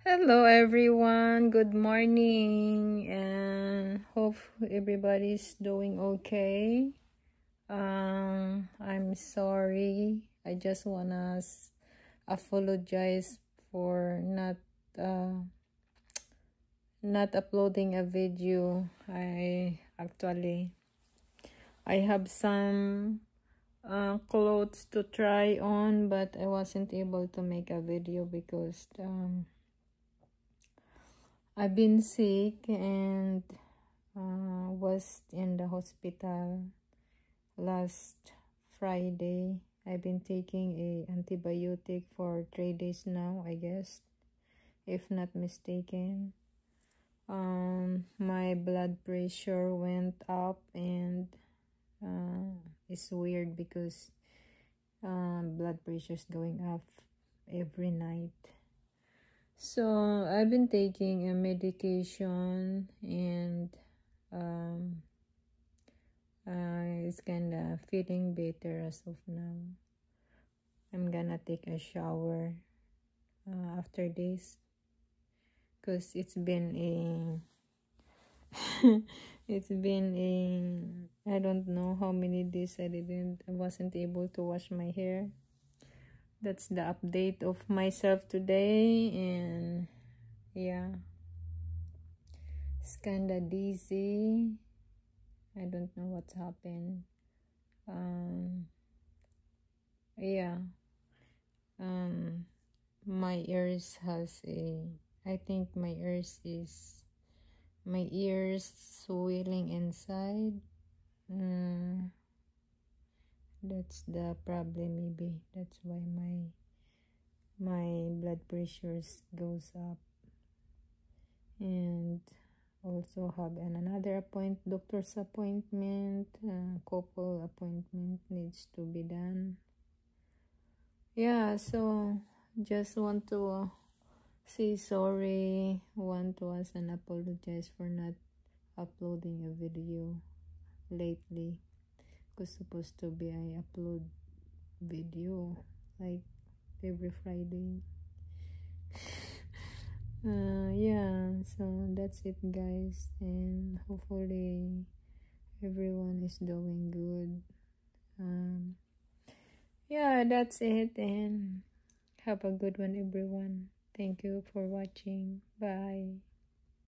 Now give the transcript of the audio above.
Hello everyone, good morning, and hope everybody's doing okay. I'm sorry. I just wanna apologize for not uploading a video. I have some clothes to try on, but I wasn't able to make a video because I've been sick and was in the hospital last Friday. I've been taking a antibiotic for 3 days now, I guess, if not mistaken. My blood pressure went up, and it's weird because blood pressure is going up every night. So I've been taking a medication, and it's kinda feeling better as of now. I'm gonna take a shower after this, because it's been a I don't know how many days I wasn't able to wash my hair. That's the update of myself today, and yeah, it's kinda dizzy. I don't know what's happened. Yeah. My ears has I think my ears swelling inside. That's the problem. Maybe that's why my blood pressures goes up. And also have another doctor's appointment, couple appointment needs to be done. Yeah, so just want to say sorry, want to ask and apologize for not uploading a video lately, because supposed to be I upload video like every Friday. Yeah, so that's it guys, and hopefully everyone is doing good. Yeah, that's it, and have a good one everyone. Thank you for watching. Bye.